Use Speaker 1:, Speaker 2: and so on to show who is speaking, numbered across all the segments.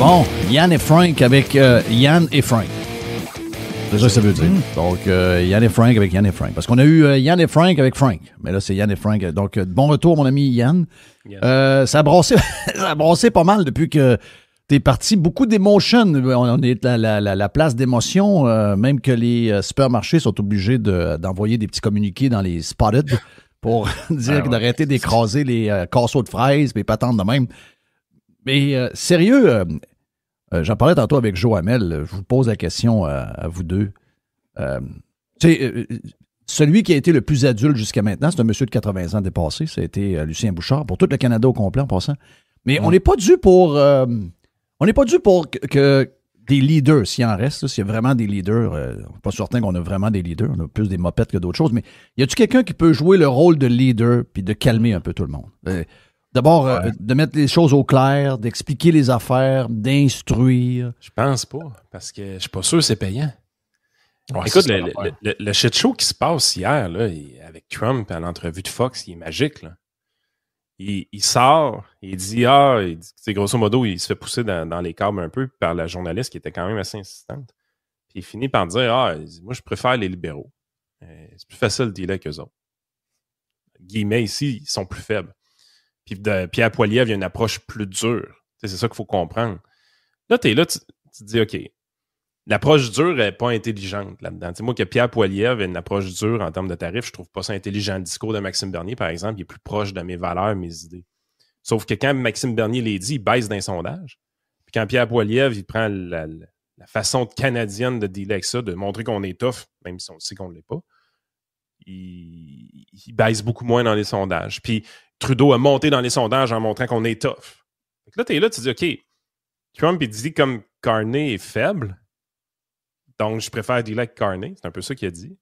Speaker 1: Bon, Yann et Frank avec Yann et Frank. C'est ça que ça veut dire. Donc, Yann et Frank avec Yann et Frank. Parce qu'on a eu Yann et Frank avec Frank. Mais là, c'est Yann et Frank. Donc, bon retour, mon ami Yann. Yes. Ça a brassé pas mal depuis que t'es parti. Beaucoup d'émotions. On est la place d'émotion. Même que les supermarchés sont obligés d'envoyer des petits communiqués dans les spotted pour dire d'arrêter d'écraser les casseaux de fraises et patentes de même. Mais sérieux, j'en parlais tantôt avec Joe Hamel. Je vous pose la question à vous deux. Celui qui a été le plus adulte jusqu'à maintenant, c'est un monsieur de 80 ans dépassé. Ça a été Lucien Bouchard, pour tout le Canada au complet en passant. Mais on n'est pas dû pour... on n'est pas dû pour que des leaders, s'il en reste, s'il y a vraiment des leaders. On n'est pas certain qu'on a vraiment des leaders. On a plus des mopettes que d'autres choses. Mais y a-tu quelqu'un qui peut jouer le rôle de leader puis de calmer un peu tout le monde? D'abord, de mettre les choses au clair, d'expliquer les affaires, d'instruire.
Speaker 2: Je pense pas, parce que je suis pas sûr que c'est payant. Ouais, écoute, le shit show qui se passe hier, là, avec Trump à l'entrevue de Fox, il est magique, là. Il sort, il dit, grosso modo, il se fait pousser dans les câbles un peu par la journaliste qui était quand même assez insistante. Puis il finit par dire, il dit, moi, je préfère les libéraux. C'est plus facile de dealer avec eux autres. Guillemets, ici, ils sont plus faibles. Puis de Pierre Poilievre, il y a une approche plus dure. C'est ça qu'il faut comprendre. Là, tu es là, tu te dis, OK, l'approche dure n'est pas intelligente là-dedans. Moi, que Pierre Poilievre ait une approche dure en termes de tarifs, je trouve pas ça intelligent. Le discours de Maxime Bernier, par exemple, il est plus proche de mes valeurs, mes idées. Sauf que quand Maxime Bernier les dit, il baisse d'un sondage. Puis quand Pierre Poilievre, il prend la façon canadienne de dealer avec ça, de montrer qu'on est tough, même si on sait qu'on ne l'est pas, il baisse beaucoup moins dans les sondages. Puis Trudeau a monté dans les sondages en montrant qu'on est tough. Fait que là, t'es là, tu dis, OK, Trump, il dit comme Carney est faible, donc je préfère dealer avec Carney. C'est un peu ça qu'il a dit.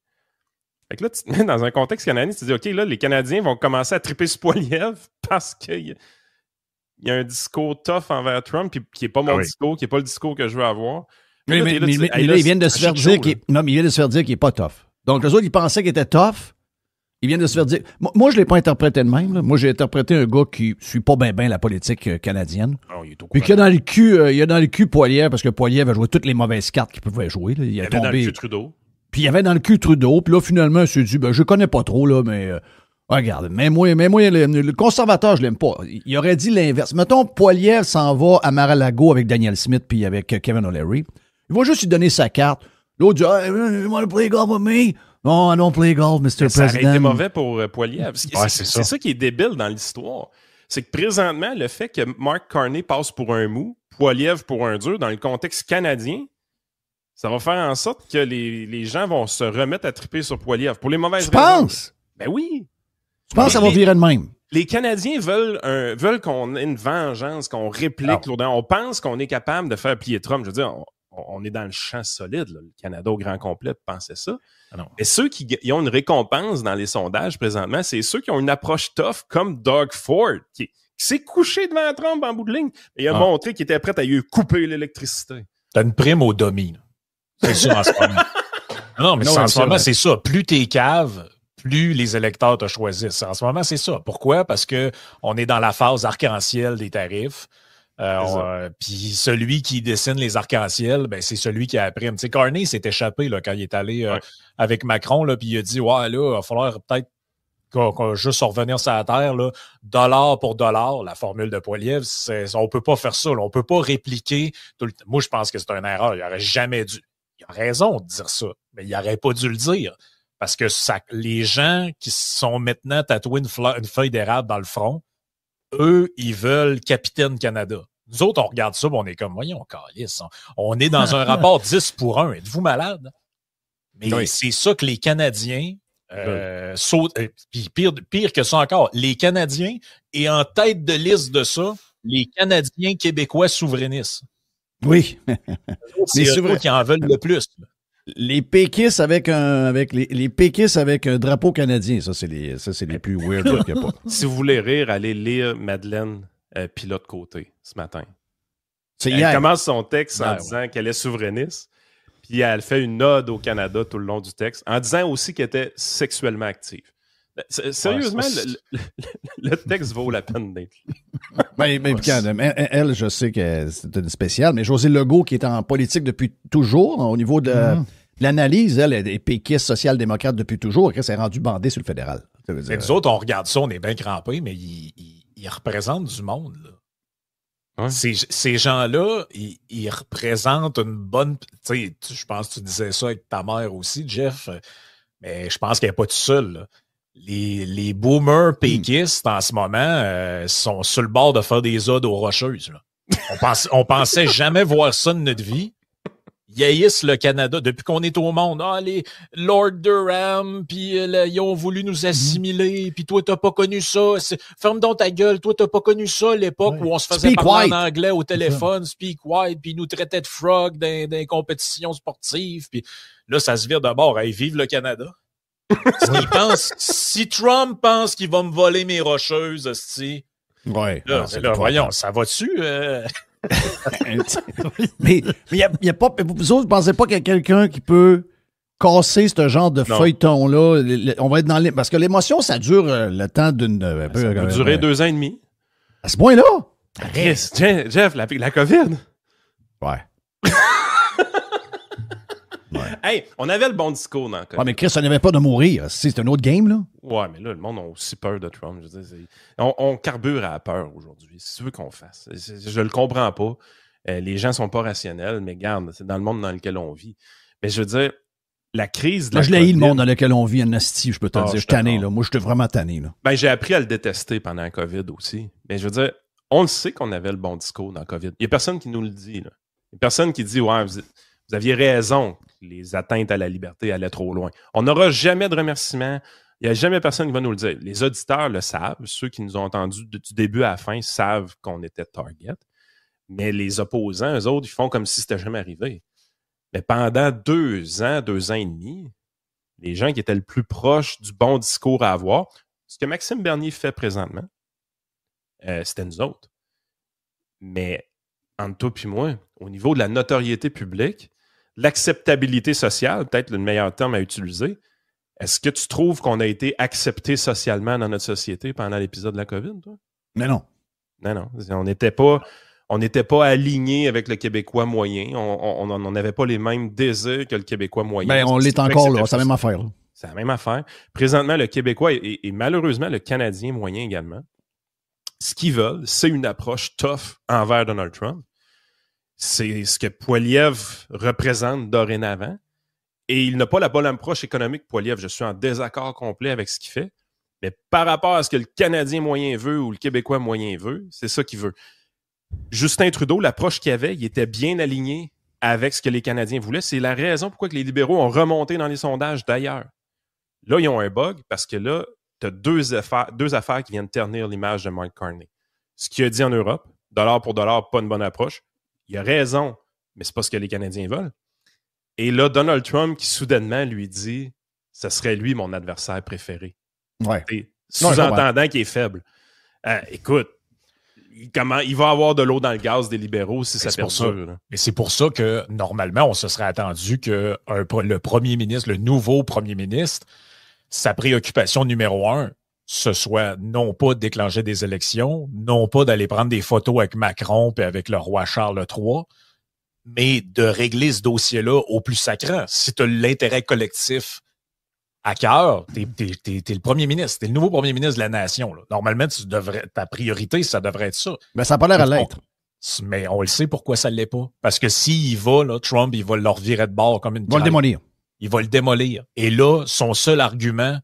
Speaker 2: Fait que là, tu te mets dans un contexte canadien, tu te dis, OK, là, les Canadiens vont commencer à triper sur Poilievre parce qu'il y a un discours tough envers Trump, puis qui n'est pas mon discours, qui n'est pas le discours que je veux avoir.
Speaker 1: Mais là, ils viennent de se faire dire qu'il n'est pas tough. Donc, les autres, ils pensaient qu'il était tough. Ils viennent de se faire dire... Moi, je ne l'ai pas interprété de même. Là. Moi, j'ai interprété un gars qui ne suit pas bien la politique canadienne. Oh, puis qu'il a dans le cul Poilievre, parce que Poilievre a joué toutes les mauvaises cartes qu'il pouvait jouer. Là. Il a tombé... dans le cul
Speaker 2: Trudeau.
Speaker 1: Puis il y avait dans le cul Trudeau. Puis là, finalement, il s'est dit, je connais pas trop, là, mais... regarde, mets-moi le conservateur, je l'aime pas. Il aurait dit l'inverse. Mettons, Poilievre s'en va à Mar-a-Lago avec Daniel Smith puis avec Kevin O'Leary. Il va juste lui donner sa carte. L'autre dit, you want to play golf with me? No, I don't play golf, Mr. President.
Speaker 2: Ça aurait été mauvais pour Poilievre. C'est ça qui est débile dans l'histoire. C'est que présentement, le fait que Mark Carney passe pour un mou, Poilievre pour un dur, dans le contexte canadien, ça va faire en sorte que les gens vont se remettre à triper sur Poilievre. Pour les mauvaises raisons.
Speaker 1: Tu penses?
Speaker 2: Ben oui.
Speaker 1: Tu penses que ça va virer de même?
Speaker 2: Les Canadiens veulent qu'on ait une vengeance, qu'on réplique. On pense qu'on est capable de faire plier Trump. Je veux dire, on est dans le champ solide. Là. Le Canada au grand complet pensait ça. Mais ceux qui ont une récompense dans les sondages présentement, c'est ceux qui ont une approche tough comme Doug Ford, qui s'est couché devant Trump en bout de ligne et a montré qu'il était prêt à lui couper l'électricité.
Speaker 3: T'as une prime au domi. C'est ça en ce moment. Non, mais en ce moment, c'est ça. Plus t'es cave, plus les électeurs te choisissent. En ce moment, c'est ça. Pourquoi? Parce que on est dans la phase arc-en-ciel des tarifs. Puis celui qui dessine les arcs-en-ciel, ben c'est celui qui a la prime. Tu sais, Carney s'est échappé là, quand il est allé avec Macron, là, puis il a dit là, il va falloir peut-être qu'on juste revenir sur la terre, là, dollar pour dollar, la formule de Poilievre, on peut pas faire ça, là, on peut pas répliquer tout le temps. Moi, je pense que c'est une erreur. Il aurait jamais dû. Il a raison de dire ça, mais il aurait pas dû le dire. Parce que les gens qui sont maintenant tatoués une feuille d'érable dans le front, eux, ils veulent Capitaine Canada. Nous autres, on regarde ça, on est comme, voyons, câlisse. On est dans un rapport 10-1. Êtes-vous malade? Mais c'est ça que les Canadiens sautent. Puis pire que ça encore, les Canadiens, et en tête de liste de ça, les Canadiens québécois souverainistes.
Speaker 1: Oui.
Speaker 3: C'est eux qui en veulent le plus.
Speaker 1: Les péquistes avec les péquistes avec un drapeau canadien, ça c'est les plus weird qu'il y a pas.
Speaker 2: Si vous voulez rire, allez lire Madeleine Pilote Côté ce matin.
Speaker 1: Elle
Speaker 2: commence son texte en disant qu'elle est souverainiste, puis elle fait une ode au Canada tout le long du texte, en disant aussi qu'elle était sexuellement active. Sérieusement, le texte vaut la peine d'être lu.
Speaker 1: Elle, je sais que c'est une spéciale, mais José Legault, qui est en politique depuis toujours, au niveau de l'analyse, elle est péquiste social-démocrate depuis toujours, elle s'est rendue bandée sur le fédéral.
Speaker 3: Mais nous autres, on regarde ça, on est bien crampés, mais ils représentent du monde, là. Ouais. Ces gens-là, ils représentent une bonne... Tu sais, je pense que tu disais ça avec ta mère aussi, Jeff, mais je pense qu'elle n'est pas toute seule, là. Les boomers péquistes, en ce moment, sont sur le bord de faire des odes aux Rocheuses, là. On pensait jamais voir ça de notre vie. Ils haïssent le Canada depuis qu'on est au monde. Ah, les Lord Durham, puis ils ont voulu nous assimiler, puis toi, t'as pas connu ça. Ferme donc ta gueule, toi, t'as pas connu ça, l'époque où on se faisait parler en anglais au téléphone, speak white, puis ils nous traitaient de frog dans les compétitions sportives, puis là, ça se vire de bord. Hey, vive le Canada. Si Trump pense qu'il va me voler mes Rocheuses, hostie, là, voyons, ça va dessus?
Speaker 1: mais y a pas, vous autres, vous pensez pas qu'il y a quelqu'un qui peut casser ce genre de feuilleton-là? On va être dans parce que l'émotion, ça dure le temps d'une...
Speaker 2: ça peut durer 2 ans et demi.
Speaker 1: À ce point-là?
Speaker 2: Jeff, la COVID.
Speaker 1: Ouais.
Speaker 2: Hey, on avait le bon discours dans le COVID.
Speaker 1: Ouais, mais Chris, on n'avait pas de mourir. C'est un autre game, là.
Speaker 2: Ouais, mais là, le monde a aussi peur de Trump. Je veux dire, on carbure à la peur aujourd'hui. C'est ce que tu veux qu'on fasse. Je le comprends pas. Les gens sont pas rationnels, mais garde, c'est dans le monde dans lequel on vit. Mais je veux dire, la crise de la
Speaker 1: COVID... Moi, je l'ai le monde dans lequel on vit, Nasty, je peux te le dire. Je suis tanné, là. Moi, je suis vraiment tanné, là.
Speaker 2: Ben, j'ai appris à le détester pendant la COVID aussi. Mais je veux dire, on le sait qu'on avait le bon discours dans la COVID. Il y a personne qui nous le dit, là. Il y a personne qui dit, ouais, vous aviez raison. Les atteintes à la liberté allaient trop loin. On n'aura jamais de remerciements. Il n'y a jamais personne qui va nous le dire. Les auditeurs le savent. Ceux qui nous ont entendus du début à la fin savent qu'on était target. Mais les opposants, eux autres, ils font comme si c'était jamais arrivé. Mais pendant 2 ans, 2 ans et demi, les gens qui étaient le plus proches du bon discours à avoir, ce que Maxime Bernier fait présentement, c'était nous autres. Mais entre toi et moi, au niveau de la notoriété publique, l'acceptabilité sociale, peut-être le meilleur terme à utiliser, est-ce que tu trouves qu'on a été accepté socialement dans notre société pendant l'épisode de la COVID, toi?
Speaker 1: Mais non.
Speaker 2: Non. On n'était pas alignés avec le Québécois moyen. On n'avait pas les mêmes désirs que le Québécois moyen.
Speaker 1: Ben, on l'est encore, là. C'est la même affaire.
Speaker 2: C'est la même affaire. Présentement, le Québécois et malheureusement le Canadien moyen également, ce qu'ils veulent, c'est une approche tough envers Donald Trump. C'est ce que Poilievre représente dorénavant. Et il n'a pas la bonne approche économique, Poilievre. Je suis en désaccord complet avec ce qu'il fait. Mais par rapport à ce que le Canadien moyen veut ou le Québécois moyen veut, c'est ça qu'il veut. Justin Trudeau, l'approche qu'il avait, il était bien aligné avec ce que les Canadiens voulaient. C'est la raison pourquoi que les libéraux ont remonté dans les sondages d'ailleurs. Là, ils ont un bug parce que là, tu as deux affaires qui viennent ternir l'image de Mark Carney. Ce qu'il a dit en Europe, dollar pour dollar, pas une bonne approche. Il a raison, mais c'est pas ce que les Canadiens veulent. Et là, Donald Trump qui soudainement lui dit « ce serait lui mon adversaire préféré ».
Speaker 1: Ouais.
Speaker 2: Sous-entendant qu'il est faible. Écoute, il va avoir de l'eau dans le gaz des libéraux si ça perdure.
Speaker 3: Mais c'est pour ça que, normalement, on se serait attendu que le premier ministre, le nouveau premier ministre, sa préoccupation numéro 1, ce soit non pas de déclencher des élections, non pas d'aller prendre des photos avec Macron et avec le roi Charles III, mais de régler ce dossier-là au plus sacrant. Si tu as l'intérêt collectif à cœur, t'es le premier ministre, t'es le nouveau premier ministre de la nation. Là. Normalement, ta priorité, ça devrait être ça.
Speaker 1: Mais ça n'a pas l'air à l'être.
Speaker 3: Mais on le sait pourquoi ça ne l'est pas. Parce que s'il va, là, Trump, il va leur virer de bord comme une
Speaker 1: Il va le démolir.
Speaker 3: Il va le démolir. Et là, son seul argument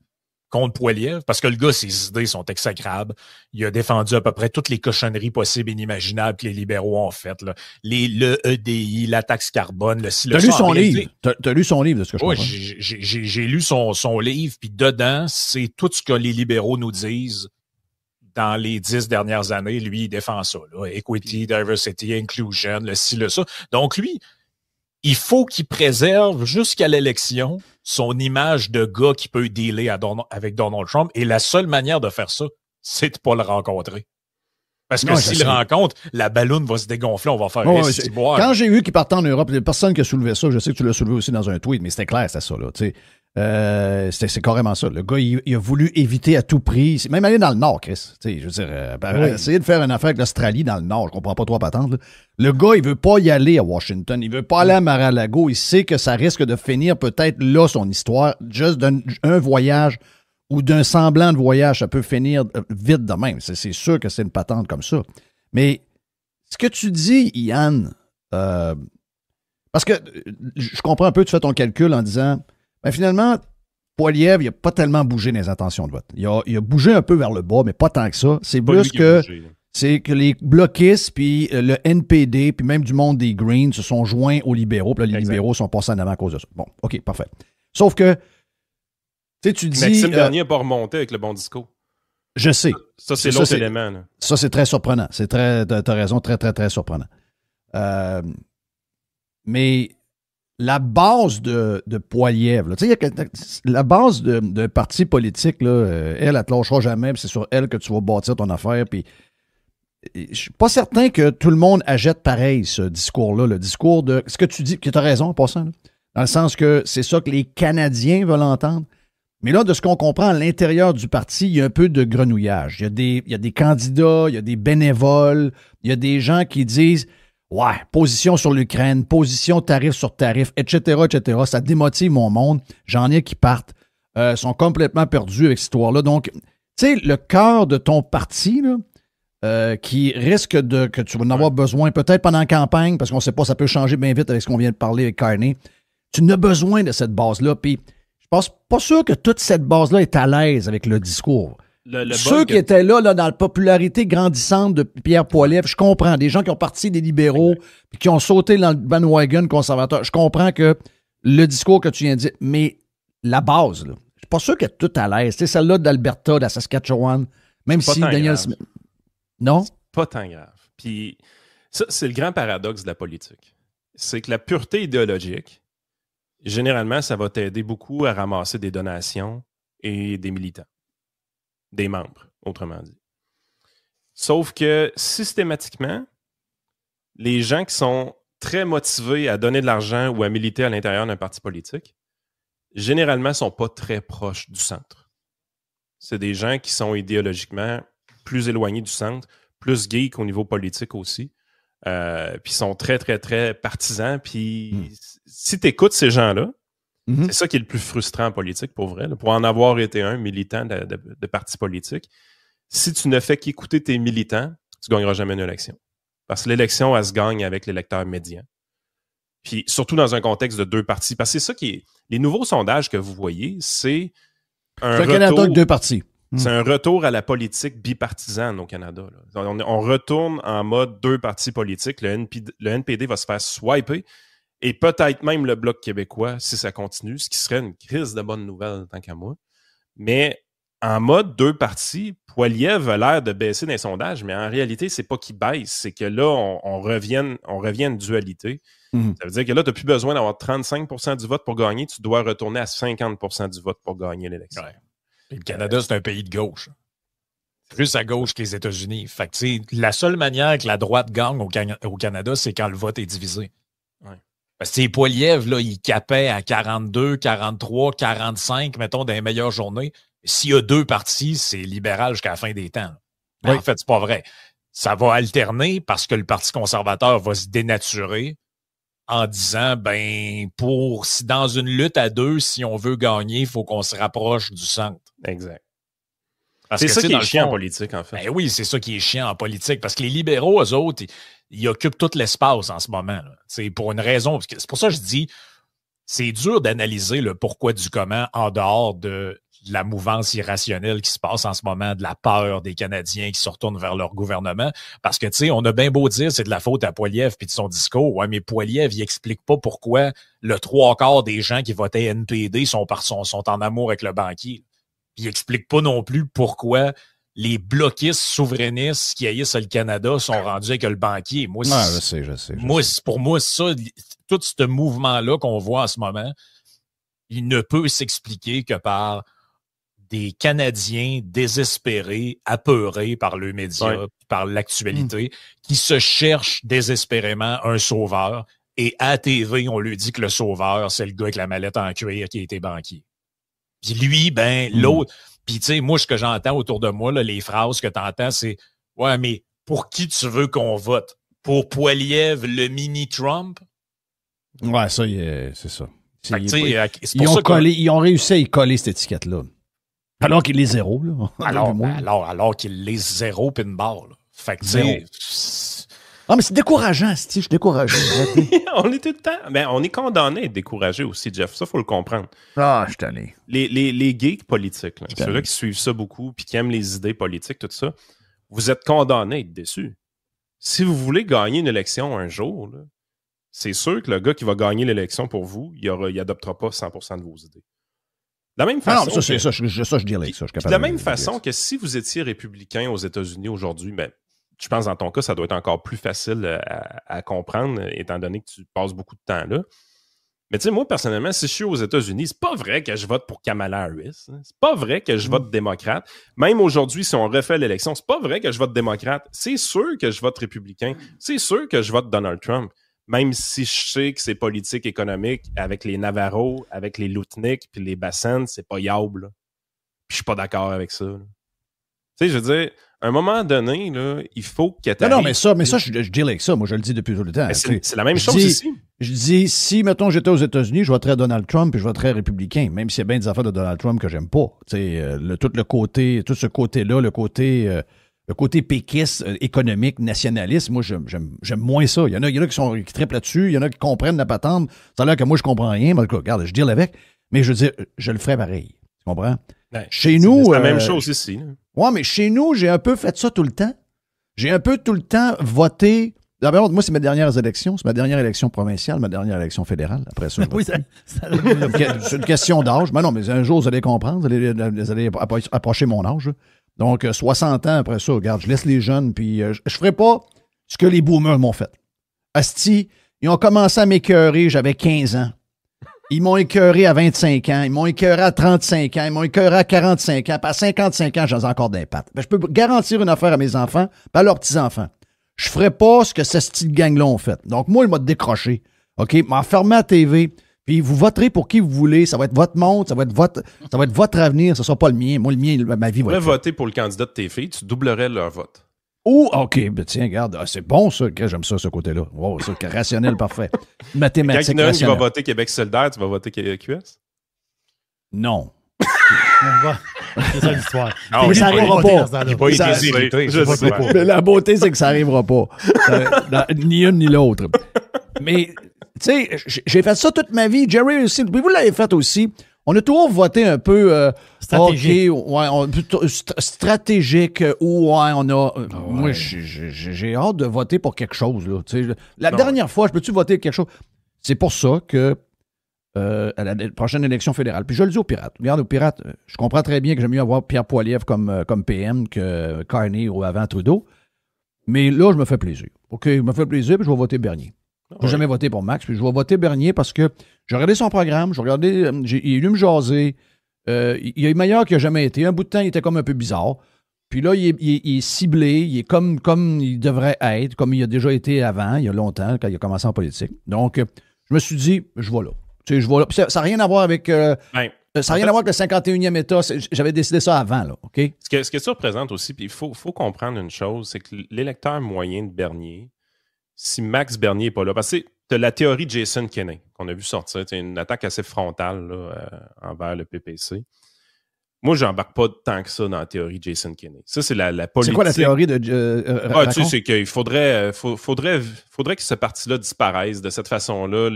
Speaker 3: contre Poilievre, parce que le gars, ses idées sont exécrables. Il a défendu à peu près toutes les cochonneries possibles et inimaginables que les libéraux ont faites. Là. Le EDI, la taxe carbone, le
Speaker 1: T'as lu son livre. T'as lu son livre, de ce que je comprends.
Speaker 3: J'ai lu son livre, puis dedans, c'est tout ce que les libéraux nous disent dans les 10 dernières années. Lui, il défend ça. Là. Equity, diversity, inclusion, le ci, le ça. Donc, lui, il faut qu'il préserve jusqu'à l'élection son image de gars qui peut dealer avec Donald Trump. Et la seule manière de faire ça, c'est de ne pas le rencontrer. Parce que s'il le rencontre, la balloune va se dégonfler, on va faire
Speaker 1: boire. Quand j'ai vu qu'il partait en Europe, il y a personne qui a soulevé ça. Je sais que tu l'as soulevé aussi dans un tweet, mais c'était clair, c'est ça. Là, C'est carrément ça. Le gars, il a voulu éviter à tout prix. C'est même aller dans le Nord, Chris. Je veux dire, essayer de faire une affaire avec l'Australie dans le Nord, je comprends pas trop patente. Là. Le gars, il veut pas y aller à Washington. Il veut pas aller à Mar-a-Lago. Il sait que ça risque de finir peut-être là, son histoire. Juste d'un voyage ou d'un semblant de voyage, ça peut finir vite de même. C'est sûr que c'est une patente comme ça. Mais ce que tu dis, Yann, parce que je comprends un peu, tu fais ton calcul en disant, ben finalement, Poilievre, il n'a pas tellement bougé dans les intentions de vote. Il a bougé un peu vers le bas, mais pas tant que ça. C'est plus que c'est que les bloquistes, puis le NPD, puis même du monde des Greens se sont joints aux libéraux, puis là, les libéraux sont passés en avant à cause de ça. Bon, OK, parfait. Sauf que, tu dis...
Speaker 2: Maxime Bernier n'a pas remonté avec le bon discours.
Speaker 1: Je sais.
Speaker 2: Ça, c'est l'autre élément. Là.
Speaker 1: Ça, c'est très surprenant. T'as raison, très, très, très surprenant. Mais la base de Poilievre, la base d'un parti politique, là, elle ne te lâchera jamais, c'est sur elle que tu vas bâtir ton affaire. Puis, je suis pas certain que tout le monde achète pareil ce discours-là, le discours de ce que tu dis, que tu as raison en passant, là, dans le sens que c'est ça que les Canadiens veulent entendre. Mais là, de ce qu'on comprend à l'intérieur du parti, il y a un peu de grenouillage. Il y a des candidats, il y a des bénévoles, il y a des gens qui disent « Ouais, position sur l'Ukraine, position tarif sur tarif, etc., etc. » Ça démotive mon monde. J'en ai qui partent, sont complètement perdus avec cette histoire-là. Donc, tu sais, le cœur de ton parti, là, qui risque que tu vas en avoir besoin peut-être pendant la campagne, parce qu'on ne sait pas, ça peut changer bien vite avec ce qu'on vient de parler avec Carney. Tu n'as besoin de cette base-là, puis je suis pas sûr que toute cette base-là est à l'aise avec le discours. Ceux qui étaient là, dans la popularité grandissante de Pierre Poilievre, je comprends. Des gens qui ont parti des libéraux puis qui ont sauté dans le bandwagon conservateur. Je comprends que le discours que tu viens de dire, mais la base, là, je suis pas sûr qu'elle est toute à l'aise. Tu sais, celle-là d'Alberta, de la Saskatchewan, même si Daniel Smith... Non?
Speaker 2: C'est pas tant grave. Puis ça, c'est le grand paradoxe de la politique. C'est que la pureté idéologique, généralement, ça va t'aider beaucoup à ramasser des donations et des militants. Des membres, autrement dit. Sauf que, systématiquement, les gens qui sont très motivés à donner de l'argent ou à militer à l'intérieur d'un parti politique, généralement, ne sont pas très proches du centre. C'est des gens qui sont idéologiquement plus éloignés du centre, plus geeks au niveau politique aussi, puis sont très, très, très partisans. Puis si tu écoutes ces gens-là, c'est ça qui est le plus frustrant en politique, pour vrai. Là, pour en avoir été un militant de parti politique, si tu ne fais qu'écouter tes militants, tu ne gagneras jamais une élection. Parce que l'élection, elle se gagne avec l'électeur médian. Puis surtout dans un contexte de deux partis. Parce que c'est ça qui est... Les nouveaux sondages que vous voyez, c'est un retour...
Speaker 1: Canada avec deux partis.
Speaker 2: C'est un retour à la politique bipartisane au Canada. Là. On retourne en mode deux partis politiques. Le NPD va se faire swiper. Et peut-être même le Bloc québécois, si ça continue, ce qui serait une crise de bonne nouvelle, tant qu'à moi. Mais en mode deux partis, Poilievre a l'air de baisser dans les sondages, mais en réalité, c'est pas qu'il baisse, c'est que là, on revient à une dualité. Ça veut dire que là, tu n'as plus besoin d'avoir 35% du vote pour gagner, tu dois retourner à 50% du vote pour gagner l'élection.
Speaker 3: Ouais. Et le Canada, c'est un pays de gauche. Plus à gauche que les États-Unis. Fait que, la seule manière que la droite gagne au Canada, c'est quand le vote est divisé. Ouais. Parce que Poilievre, là, il capait à 42, 43, 45, mettons, dans les meilleures journées. S'il y a deux partis, c'est libéral jusqu'à la fin des temps. Oui. En fait, c'est pas vrai. Ça va alterner parce que le Parti conservateur va se dénaturer en disant, dans une lutte à deux, si on veut gagner, il faut qu'on se rapproche du centre.
Speaker 2: Exact. C'est ça qui est chiant en politique, en fait.
Speaker 3: Ben oui, c'est ça qui est chiant en politique, parce que les libéraux, eux autres, ils occupent tout l'espace en ce moment. C'est pour une raison. C'est pour ça que je dis, c'est dur d'analyser le pourquoi du comment en dehors de la mouvance irrationnelle qui se passe en ce moment, de la peur des Canadiens qui se retournent vers leur gouvernement. Parce que, on a bien beau dire c'est de la faute à Poilievre puis de son discours. Ouais, mais Poilievre, il explique pas pourquoi le 3/4 des gens qui votaient NPD sont en amour avec le banquier. Puis il explique pas non plus pourquoi les bloquistes souverainistes qui haïssent le Canada sont rendus avec le banquier. Moi,
Speaker 1: je sais.
Speaker 3: Pour moi, ça, tout ce mouvement-là qu'on voit en ce moment, il ne peut s'expliquer que par des Canadiens désespérés, apeurés par le média, par l'actualité, qui se cherchent désespérément un sauveur. Et à TV, on lui dit que le sauveur, c'est le gars avec la mallette en cuir qui a été banquier. Puis lui, ben, l'autre... Puis tu sais, moi, ce que j'entends autour de moi, là, les phrases que tu entends, c'est « Ouais, mais pour qui tu veux qu'on vote? Pour Poilievre, le mini-Trump? »
Speaker 1: Ouais, ça, c'est ça.
Speaker 3: Ils
Speaker 1: ont réussi à y coller cette étiquette-là. Alors qu'il est zéro, là.
Speaker 3: Alors qu'il est zéro pinball. Fait que, tu sais...
Speaker 1: Ah, mais c'est décourageant, je suis découragé.
Speaker 2: On est tout le temps... Ben, on est condamné à être découragé aussi, Jeff. Ça, il faut le comprendre.
Speaker 1: Ah, je suis tanné.
Speaker 2: Les geeks politiques, ceux-là qui suivent ça beaucoup puis qui aiment les idées politiques, tout ça, vous êtes condamnés à être déçus. Si vous voulez gagner une élection un jour, là, c'est sûr que le gars qui va gagner l'élection pour vous, il n'adoptera pas 100% de vos idées. De la même façon...
Speaker 1: Non, je dis avec ça.
Speaker 2: De la même façon que si vous étiez républicain aux États-Unis aujourd'hui, ben, je pense dans ton cas, ça doit être encore plus facile à comprendre, étant donné que tu passes beaucoup de temps là. Mais tu sais, moi, personnellement, si je suis aux États-Unis, c'est pas vrai que je vote pour Kamala Harris. Hein. C'est pas vrai que je vote démocrate. Même aujourd'hui, si on refait l'élection, c'est pas vrai que je vote démocrate. C'est sûr que je vote républicain. C'est sûr que je vote Donald Trump. Même si je sais que c'est politique économique avec les Navarros, avec les Lutniks puis les Bassans, c'est pas yable. Puis je suis pas d'accord avec ça. Tu sais, je veux dire, à un moment donné, là, il faut que tu...
Speaker 1: Non, mais ça, je deal avec ça. Moi, je le dis depuis tout le temps.
Speaker 2: C'est la même chose ici.
Speaker 1: Je dis, si, mettons, j'étais aux États-Unis, je voterais Donald Trump et je voterais républicain, même s'il y a bien des affaires de Donald Trump que j'aime pas. Tu sais, tout ce côté-là, le côté péquiste, économique, nationaliste, moi, j'aime moins ça. Il y en a qui trippent là-dessus, il y en a qui comprennent la patente. Ça a l'air que moi, je comprends rien. Mais regarde, je deal avec, mais je veux dire, je le ferais pareil. Tu comprends?
Speaker 2: Ouais,
Speaker 1: chez nous...
Speaker 2: C'est la même chose ici.
Speaker 1: Ouais, mais chez nous, j'ai un peu fait ça tout le temps. J'ai un peu tout le temps voté... D'abord, moi, c'est mes dernières élections. C'est ma dernière élection provinciale, ma dernière élection fédérale. Après ça, oui, c'est une question d'âge. Mais non, mais un jour, vous allez comprendre. Vous allez approcher mon âge. Donc, 60 ans après ça, regarde, je laisse les jeunes, puis je ferai pas ce que les boomers m'ont fait. Asti, ils ont commencé à m'écœurer, j'avais 15 ans. Ils m'ont écœuré à 25 ans, ils m'ont écœuré à 35 ans, ils m'ont écœuré à 45 ans, puis à 55 ans, j'en ai encore d'impact. Je peux garantir une affaire à mes enfants, puis à leurs petits-enfants. Je ferai pas ce que ce style gang-là ont fait. Donc, moi, il m'a décroché. OK? M'a fermé la TV, puis vous voterez pour qui vous voulez. Ça va être votre monde, ça va être votre avenir, ce sera pas le mien. Moi, le mien, ma vie va être...
Speaker 2: Tu pourrais voter pour le candidat de tes filles, tu doublerais leur vote.
Speaker 1: Oh, OK. Ben tiens, regarde, c'est bon, ça. J'aime ça, ce côté-là. Wow, c'est rationnel, parfait. Mathématiques.
Speaker 2: Quand il y en a un qui va voter Québec solidaire, tu vas voter QS?
Speaker 1: Non.
Speaker 4: C'est ça l'histoire.
Speaker 1: Mais ça n'arrivera pas.
Speaker 3: Mais
Speaker 1: la beauté, c'est que ça n'arrivera pas. Ni une ni l'autre. Mais, tu sais, j'ai fait ça toute ma vie. Jerry aussi. Puis vous l'avez fait aussi. On a toujours voté un peu
Speaker 4: stratégique.
Speaker 1: Stratégique ou on a. Moi, j'ai hâte de voter pour quelque chose. Là. La dernière fois, je peux-tu voter quelque chose? C'est pour ça que à la prochaine élection fédérale. Puis je le dis aux pirates. Regarde, aux pirates, je comprends très bien que j'aime mieux avoir Pierre Poilievre comme PM que Carney ou avant Trudeau. Mais là, je me fais plaisir. OK, je me fais plaisir, puis je vais voter Bernier. Je n'ai jamais voté pour Max, puis je vais voter Bernier parce que j'ai regardé son programme, il est venu me jaser. Il est meilleur qu'il n'a jamais été. Un bout de temps, il était comme un peu bizarre. Puis là, il est ciblé, il est comme il devrait être, comme il a déjà été avant, il y a longtemps, quand il a commencé en politique. Donc, je me suis dit, je vais là. Tu sais, je vais là. Puis ça n'a rien à voir avec... ça n'a rien à voir avec le 51e État. J'avais décidé ça avant, là. OK?
Speaker 2: Ce que ça représente aussi, puis il faut comprendre une chose, c'est que l'électeur moyen de Bernier, si Max Bernier n'est pas là, parce que tu as la théorie de Jason Kenney qu'on a vu sortir, c'est une attaque assez frontale là, envers le PPC. Moi, j'embarque pas tant que ça dans la théorie de Jason Kenney. Ça, c'est la politique.
Speaker 1: C'est quoi la théorie de...
Speaker 2: tu sais, c'est qu'il faudrait que ce parti-là disparaisse de cette façon-là.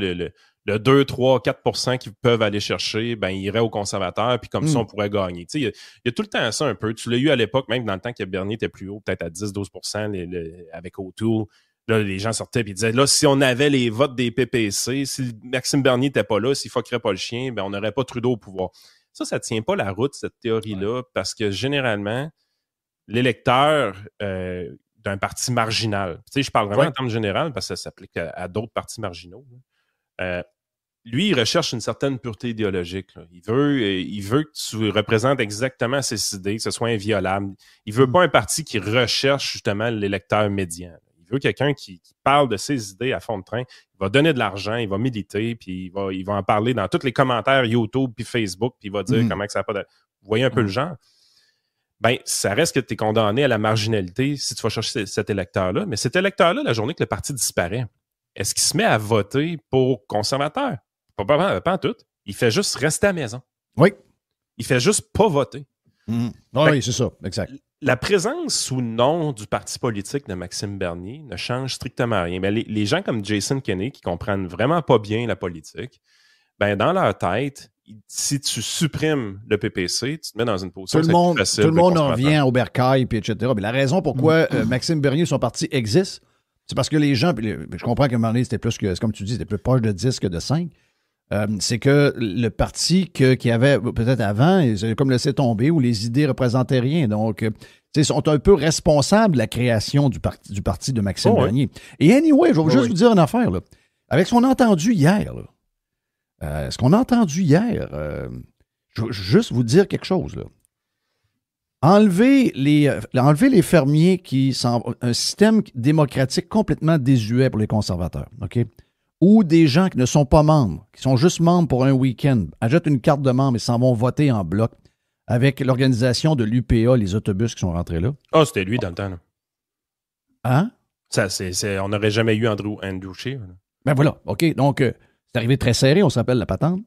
Speaker 2: Le 2, 3, 4% qu'ils peuvent aller chercher, ben, ils iraient aux conservateurs, puis comme ça, on pourrait gagner. Tu sais, il y a tout le temps ça un peu. Tu l'as eu à l'époque, même dans le temps que Bernier était plus haut, peut-être à 10-12% avec O'Toole. Là, les gens sortaient et disaient, là, si on avait les votes des PPC, si Maxime Bernier n'était pas là, s'il fuckerait pas le chien, ben, on n'aurait pas Trudeau au pouvoir. Ça tient pas la route, cette théorie-là, parce que généralement, l'électeur d'un parti marginal, tu sais, je parle vraiment en termes généraux, parce que ça s'applique à d'autres partis marginaux, lui, il recherche une certaine pureté idéologique. Là. Il veut que tu représentes exactement ses idées, que ce soit inviolable. Il veut pas un parti qui recherche justement l'électeur médian. Il veut quelqu'un qui parle de ses idées à fond de train. Il va donner de l'argent, il va militer, puis il va en parler dans tous les commentaires YouTube puis Facebook, puis il va dire comment que ça n'a pas de... Vous voyez un peu le genre? Ben, ça reste que tu es condamné à la marginalité si tu vas chercher cet électeur-là. Mais cet électeur-là, la journée que le parti disparaît, est-ce qu'il se met à voter pour conservateur? Pas en tout. Il fait juste rester à la maison.
Speaker 1: Oui.
Speaker 2: Il fait juste pas voter.
Speaker 1: Oui, c'est ça, exact.
Speaker 2: La présence ou non du parti politique de Maxime Bernier ne change strictement rien. Mais les gens comme Jason Kenney, qui comprennent vraiment pas bien la politique, ben dans leur tête, si tu supprimes le PPC, tu te mets dans une position
Speaker 1: plus facile. Tout le monde en revient au bercail, puis etc. Mais la raison pourquoi Maxime Bernier, son parti, existe, c'est parce que les gens, je comprends qu'à un moment donné, c'était plus que, comme tu dis, c'était plus proche de 10 que de 5. C'est que le parti qu'il y avait peut-être avant, ils avaient comme laissé tomber, où les idées ne représentaient rien. Donc, ils sont un peu responsables de la création du parti de Maxime Bernier. Et anyway, je vais juste vous dire une affaire. Là. Avec ce qu'on a entendu hier, je vais juste vous dire quelque chose. Là. Enlever les fermiers qui sont un système démocratique complètement désuet pour les conservateurs, OK? Ou des gens qui ne sont pas membres, qui sont juste membres pour un week-end, achètent une carte de membre et s'en vont voter en bloc avec l'organisation de l'UPA, les autobus qui sont rentrés là.
Speaker 2: Ah, c'était lui dans le temps. Là.
Speaker 1: Hein?
Speaker 2: On n'aurait jamais eu Andrew Scheer.
Speaker 1: Ben voilà, OK. Donc, c'est arrivé très serré, on s'appelle la patente.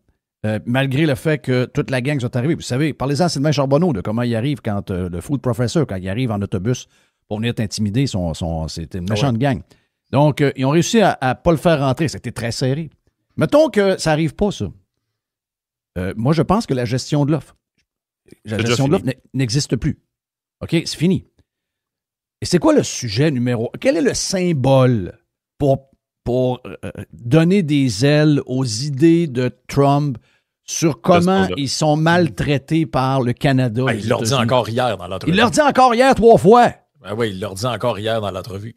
Speaker 1: Malgré le fait que toute la gang soit arrivée. Vous savez, parlez-en à Sylvain Charbonneau de comment il arrive quand le Food Professor, quand il arrive en autobus pour venir t'intimider, c'était une méchante gang. Donc, ils ont réussi à ne pas le faire rentrer. C'était très serré. Mettons que ça n'arrive pas, ça. Moi, je pense que la gestion de l'offre, n'existe plus. OK? C'est fini. Et c'est quoi le sujet numéro... Quel est le symbole pour donner des ailes aux idées de Trump sur comment ils sont maltraités par le Canada?
Speaker 3: Il leur dit encore hier dans l'entrevue.
Speaker 1: Il leur dit encore hier 3 fois.
Speaker 3: Ben oui, il leur dit encore hier dans l'entrevue.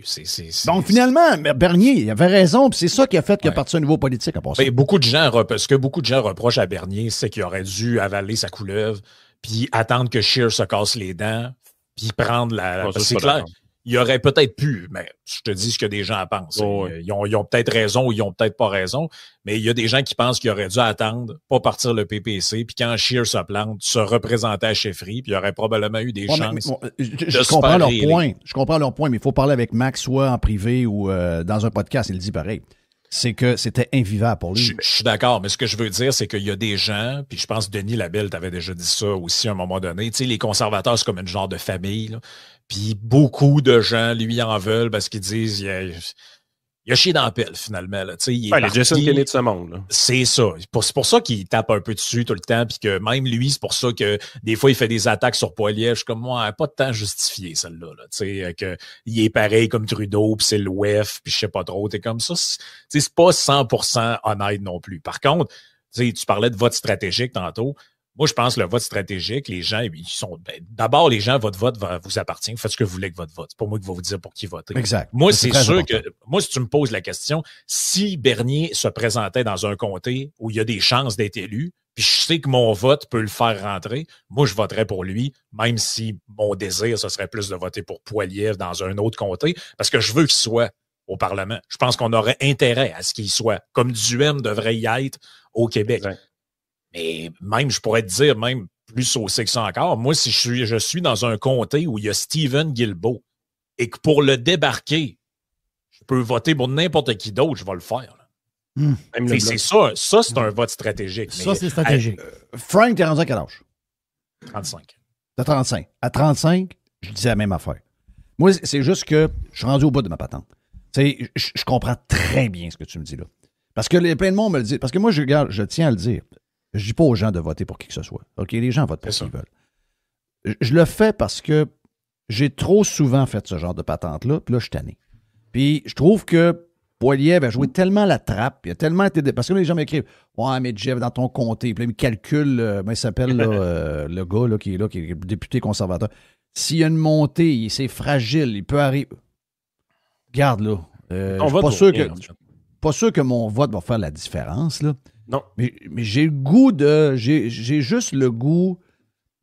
Speaker 1: Donc, finalement, Bernier, il avait raison, puis c'est ça qui a fait qu'il a parti un nouveau politique à part ça.
Speaker 3: Ce que beaucoup de gens reprochent à Bernier, c'est qu'il aurait dû avaler sa couleuvre, puis attendre que Scheer se casse les dents, puis prendre la... c'est clair, il aurait peut-être pu, mais je te dis ce que des gens pensent. Ils ont peut-être raison ou ils ont peut-être pas raison, mais il y a des gens qui pensent qu'il aurait dû attendre, pas partir le PPC, puis quand Scheer se plante, se représenter à chefferie, puis il y aurait probablement eu des chances.
Speaker 1: Je comprends leur point. Je comprends leur point, mais il faut parler avec Max, soit en privé ou dans un podcast, il le dit pareil. C'est que c'était invivable pour lui.
Speaker 3: Je suis d'accord, mais ce que je veux dire, c'est qu'il y a des gens, puis je pense que Denis Labelle t'avait déjà dit ça aussi à un moment donné, tu sais, les conservateurs, c'est comme une genre de famille, là. Puis beaucoup de gens lui en veulent parce qu'ils disent il a chié dans la pelle, finalement. Là. Il est
Speaker 2: les Jason Kenney de ce monde. Là.
Speaker 3: C'est ça. C'est pour ça qu'il tape un peu dessus tout le temps. Puis que même lui, c'est pour ça que des fois, il fait des attaques sur Poilievre. Je suis comme, moi, pas de temps justifié, celle-là. Là. Que il est pareil comme Trudeau, puis c'est le WEF, puis je sais pas trop. T'es comme ça. C'est pas 100% honnête non plus. Par contre, tu parlais de vote stratégique tantôt. Moi, je pense que le vote stratégique, les gens, ils sont. D'abord, les gens, votre vote vous appartient. Vous faites ce que vous voulez avec votre vote. C'est pas moi qui vais vous dire pour qui voter.
Speaker 1: Exact.
Speaker 3: Moi, c'est sûr que. Moi, si tu me poses la question, si Bernier se présentait dans un comté où il y a des chances d'être élu, puis je sais que mon vote peut le faire rentrer, moi, je voterais pour lui, même si mon désir, ce serait plus de voter pour Poilievre dans un autre comté, parce que je veux qu'il soit au Parlement. Je pense qu'on aurait intérêt à ce qu'il soit, comme Duhem devrait y être au Québec. Exact. Mais même, je pourrais te dire, même plus saucé que ça encore, moi, si je suis dans un comté où il y a Stephen Guilbeault et que pour le débarquer, je peux voter pour n'importe qui d'autre, je vais le faire. C'est ça. Ça, c'est un vote stratégique.
Speaker 1: Ça, c'est stratégique. Frank, t'es rendu à quel âge?
Speaker 3: 35.
Speaker 1: T'as 35. À 35, je disais la même affaire. Moi, c'est juste que je suis rendu au bout de ma patente. Je comprends très bien ce que tu me dis là. Parce que plein de monde me le dit. Parce que moi, je tiens à le dire. Je ne dis pas aux gens de voter pour qui que ce soit. OK, les gens votent pour ce qu'ils veulent. Je le fais parce que j'ai trop souvent fait ce genre de patente-là, puis là, je suis tanné. Puis je trouve que Poilievre a joué tellement la trappe, il a tellement été... Parce que là, les gens m'écrivent « Ouais, mais Jeff, dans ton comté, puis là, il me calcule, il s'appelle le gars là, qui est député conservateur. S'il y a une montée, c'est fragile, il peut arriver... Regarde, là, je suis pas sûr que mon vote va faire la différence, là.
Speaker 2: Non.
Speaker 1: Mais j'ai le goût de... J'ai juste le goût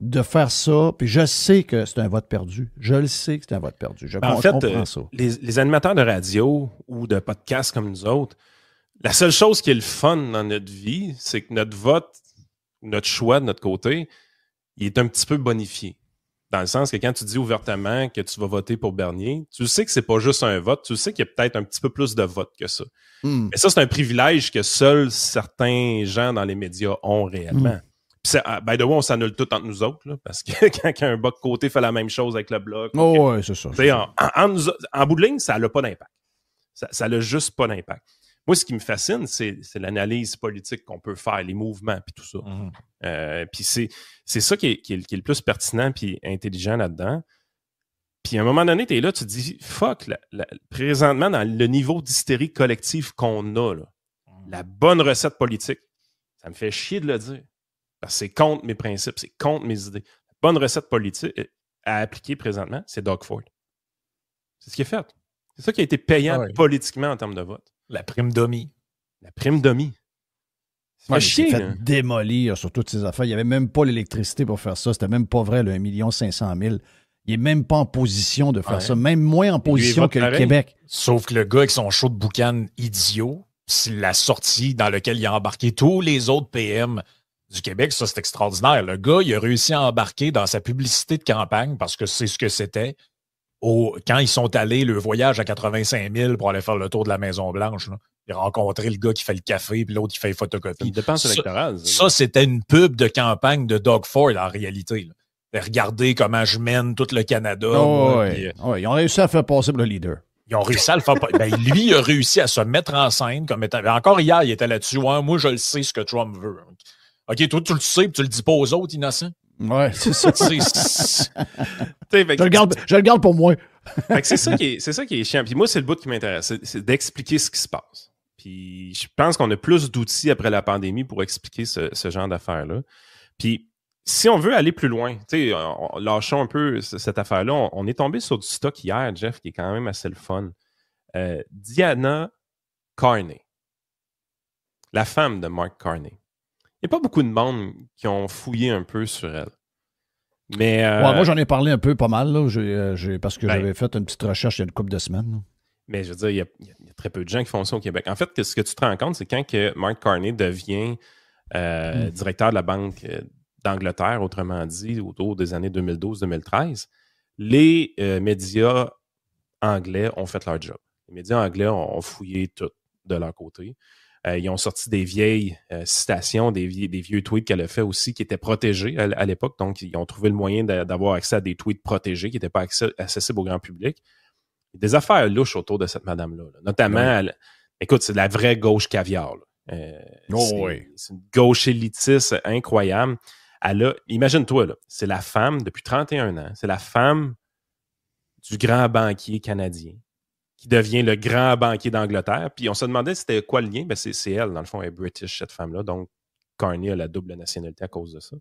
Speaker 1: de faire ça, puis je sais que c'est un vote perdu. Je le sais que c'est un vote perdu. Je comprends ça.
Speaker 2: Les animateurs de radio ou de podcast comme nous autres, la seule chose qui est le fun dans notre vie, c'est que notre vote, notre choix de notre côté, il est un petit peu bonifié. Dans le sens que quand tu dis ouvertement que tu vas voter pour Bernier, tu sais que c'est pas juste un vote, tu sais qu'il y a peut-être un petit peu plus de votes que ça. Et ça, c'est un privilège que seuls certains gens dans les médias ont réellement. Puis by the way, on s'annule tout entre nous autres, là, parce que quand un bas de côté fait la même chose avec le bloc...
Speaker 1: ouais, c'est ça.
Speaker 2: En bout de ligne, ça n'a pas d'impact. Ça n'a juste pas d'impact. Moi, ce qui me fascine, c'est l'analyse politique qu'on peut faire, les mouvements, puis tout ça. Puis c'est ça qui est le plus pertinent puis intelligent là-dedans. Puis à un moment donné, t'es là, tu te dis, fuck, présentement, dans le niveau d'hystérie collective qu'on a, là, la bonne recette politique, ça me fait chier de le dire, parce que c'est contre mes principes, c'est contre mes idées. La bonne recette politique à appliquer présentement, c'est Doug Ford. C'est ce qu'il a fait. C'est ça qui a été payant politiquement en termes de vote.
Speaker 3: La prime Domi.
Speaker 2: La prime Domi.
Speaker 1: Il s'est fait démolir sur toutes ces affaires. Il n'y avait même pas l'électricité pour faire ça. C'était même pas vrai, le 1 500 000. Il n'est même pas en position de faire ça. Même moins en position que le Québec.
Speaker 3: Sauf que le gars avec son show de boucan idiot, c'est la sortie dans laquelle il a embarqué tous les autres PM du Québec. Ça, c'est extraordinaire. Le gars, il a réussi à embarquer dans sa publicité de campagne parce que c'est ce que c'était. Quand ils sont allés, le voyage à 85 000 pour aller faire le tour de la Maison-Blanche, là. Il a rencontré le gars qui fait le café, puis l'autre qui fait les photocopies.
Speaker 2: Dépense électorale.
Speaker 3: Ça, c'était une pub de campagne de Doug Ford, en réalité. Là. Regardez comment je mène tout le Canada.
Speaker 1: Ils ont réussi à faire passer pour le leader.
Speaker 3: Ils ont réussi à le faire passer. Lui, il a réussi à se mettre en scène comme étant... Encore hier, il était là-dessus. Ouais, moi, je le sais ce que Trump veut. OK, toi, tu le sais, puis tu le dis pas aux autres, innocents.
Speaker 1: Ouais, c'est ça. Je le garde pour moi.
Speaker 2: C'est ça qui est chiant. Puis moi, c'est le bout qui m'intéresse. C'est d'expliquer ce qui se passe. Puis je pense qu'on a plus d'outils après la pandémie pour expliquer ce genre d'affaires-là. Puis si on veut aller plus loin, lâchons un peu cette affaire-là. On est tombé sur du stock hier, Jeff, qui est quand même assez le fun. Diana Carney, la femme de Mark Carney. Il n'y a pas beaucoup de monde qui ont fouillé un peu sur elle. Mais
Speaker 1: moi, j'en ai parlé un peu, pas mal, là, parce que j'avais fait une petite recherche il y a une couple de semaines. Là.
Speaker 2: Mais je veux dire, il y a très peu de gens qui font ça au Québec. En fait, ce que tu te rends compte, c'est quand que Mark Carney devient directeur de la Banque d'Angleterre, autrement dit, autour des années 2012-2013, les médias anglais ont fait leur job. Les médias anglais ont fouillé tout de leur côté. Ils ont sorti des vieilles citations, des vieux tweets qu'elle a fait aussi, qui étaient protégés à l'époque. Donc, ils ont trouvé le moyen d'avoir accès à des tweets protégés qui n'étaient pas accessibles au grand public. Il y a des affaires louches autour de cette madame-là. Là. Notamment, écoute, c'est de la vraie gauche caviar. C'est une gauche élitiste incroyable. Imagine-toi, là, c'est la femme, depuis 31 ans, c'est la femme du grand banquier canadien qui devient le grand banquier d'Angleterre. Puis on se demandait c'était quoi le lien. Ben c'est elle, dans le fond, elle est British, cette femme-là. Donc, Carney a la double nationalité à cause de ça.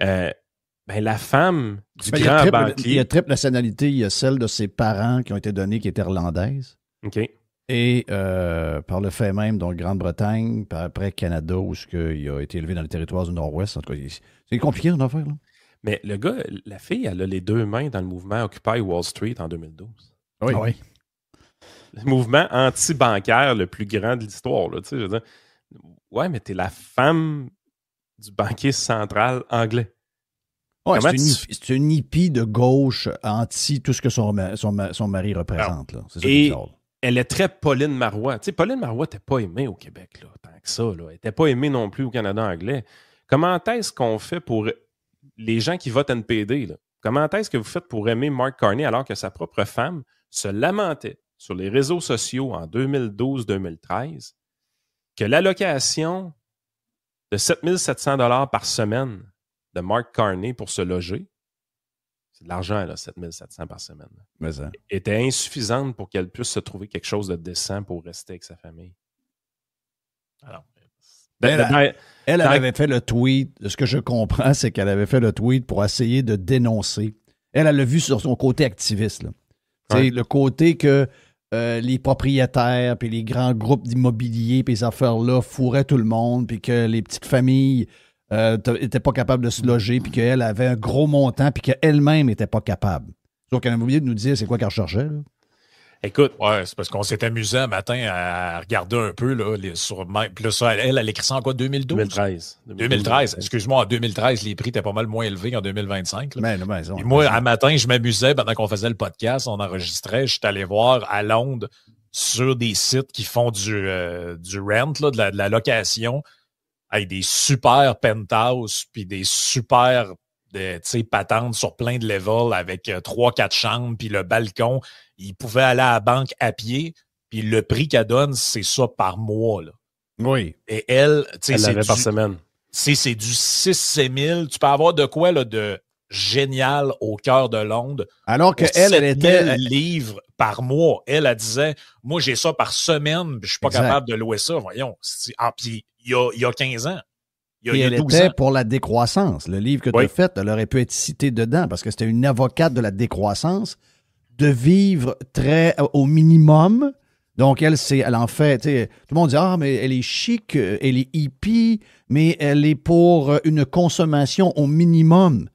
Speaker 2: La femme du grand banquier...
Speaker 1: Il y a triple nationalité. Il y a celle de ses parents qui ont été donnés, qui est irlandaise.
Speaker 2: OK.
Speaker 1: Et par le fait même, donc Grande-Bretagne, par après Canada, où il a été élevé dans le territoire du Nord-Ouest. En tout cas, c'est compliqué, en affaire, là.
Speaker 2: Mais le gars, la fille, elle a les deux mains dans le mouvement Occupy Wall Street en 2012.
Speaker 1: Oui.
Speaker 2: Le mouvement anti-bancaire le plus grand de l'histoire. Là, tu sais, je veux dire, ouais, mais t'es la femme du banquier central anglais.
Speaker 1: Ouais, c'est une hippie de gauche anti tout ce que son mari représente. Là. C'est ça qui est bizarre.
Speaker 2: Elle est très Pauline Marois. Tu sais, Pauline Marois n'était pas aimée au Québec, là, tant que ça. Là. Elle n'était pas aimée non plus au Canada anglais. Comment est-ce qu'on fait pour les gens qui votent NPD? Là? Comment est-ce que vous faites pour aimer Mark Carney alors que sa propre femme se lamentait sur les réseaux sociaux en 2012-2013 que l'allocation de 7 700 $ par semaine de Mark Carney pour se loger, c'est de l'argent, là, 7 700 par semaine, était insuffisante pour qu'elle puisse se trouver quelque chose de décent pour rester avec sa famille.
Speaker 1: Alors, elle avait fait le tweet, ce que je comprends, c'est qu'elle avait fait le tweet pour essayer de dénoncer. Elle l'a vu sur son côté activiste. Là. Ouais. Le côté que les propriétaires, puis les grands groupes d'immobilier, puis les affaires-là fourraient tout le monde, puis que les petites familles n'était pas capable de se loger, puis qu'elle avait un gros montant, puis qu'elle-même n'était pas capable. Sauf qu'elle avait oublié de nous dire c'est quoi qu'elle recherchait. Là.
Speaker 3: Écoute, ouais, c'est parce qu'on s'est amusé un matin à regarder un peu là, sur puis là, ça, elle écrit ça en quoi, 2012? 2013. Excuse-moi, en 2013, les prix étaient pas mal moins élevés qu'en 2025. Là. Et moi, un matin, je m'amusais pendant qu'on faisait le podcast, on enregistrait, je suis allé voir à Londres sur des sites qui font du rent, là, de la location, avec des super penthouse, puis des super patentes sur plein de levels avec 3-4 chambres, puis le balcon. Il pouvait aller à la banque à pied, puis le prix qu'elle donne, c'est ça par mois. Là.
Speaker 1: Oui.
Speaker 3: Et elle, tu sais,
Speaker 2: c'est l'avait par semaine.
Speaker 3: C'est du 6-7 000. Tu peux avoir de quoi là, de génial au cœur de Londres.
Speaker 1: Alors qu'elle, elle était...
Speaker 3: livres par mois. Elle disait, moi, j'ai ça par semaine, je suis pas capable de louer ça. Voyons. Puis il y a 15 ans.
Speaker 1: Et elle était pour la décroissance. Le livre que tu as fait, elle aurait pu être citée dedans parce que c'était une avocate de la décroissance, de vivre très au minimum. Donc, elle en fait, tout le monde dit, mais elle est chic, elle est hippie, mais elle est pour une consommation au minimum.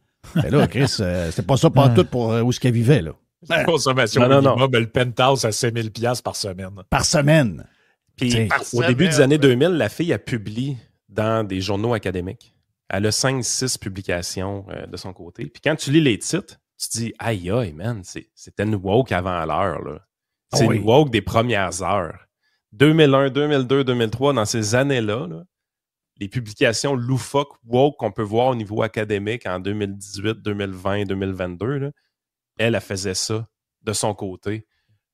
Speaker 1: Et là, Chris, c'est pas ça pantoute pour où est-ce qu'elle vivait, là.
Speaker 3: Consommation au minimum, le penthouse à 5 000 $ par semaine.
Speaker 1: Par semaine.
Speaker 2: Puis, au début des années 2000, la fille a publié dans des journaux académiques. Elle a 5-6 publications de son côté. Puis quand tu lis les titres, tu te dis, aïe, man, c'était une woke avant l'heure, là. C'est une woke des premières heures. 2001, 2002, 2003, dans ces années-là, là, les publications loufoques woke qu'on peut voir au niveau académique en 2018, 2020, 2022, là, elle faisait ça de son côté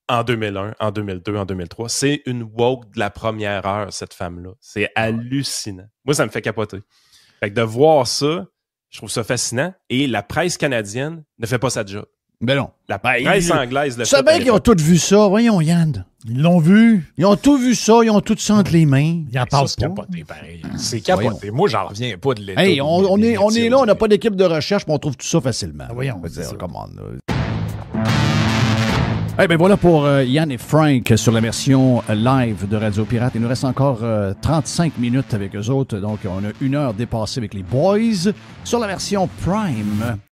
Speaker 2: en 2001, en 2002, en 2003. C'est une woke de la première heure, cette femme-là. C'est hallucinant. Moi, ça me fait capoter. Fait que de voir ça, je trouve ça fascinant. Et la presse canadienne ne fait pas sa job.
Speaker 1: Ben non.
Speaker 2: La presse anglaise le fait.
Speaker 1: Tu sais bien qu'ils ont tous vu ça. Voyons, Yann.
Speaker 4: Ils l'ont vu.
Speaker 1: Ils ont tous vu ça. Ils ont tous ça entre les mains.
Speaker 4: Ils en parlent pas.
Speaker 3: C'est capoté, pareil. C'est capoté. Moi, j'en reviens pas de l'état.
Speaker 1: Hey, on est là, on n'a pas d'équipe de recherche, mais on trouve tout ça facilement.
Speaker 4: Voyons.
Speaker 1: On va dire, commande. Eh bien voilà pour Yann et Frank sur la version live de Radio Pirate. Il nous reste encore 35 minutes avec eux autres. Donc, on a 1 heure dépassée avec les boys sur la version Prime.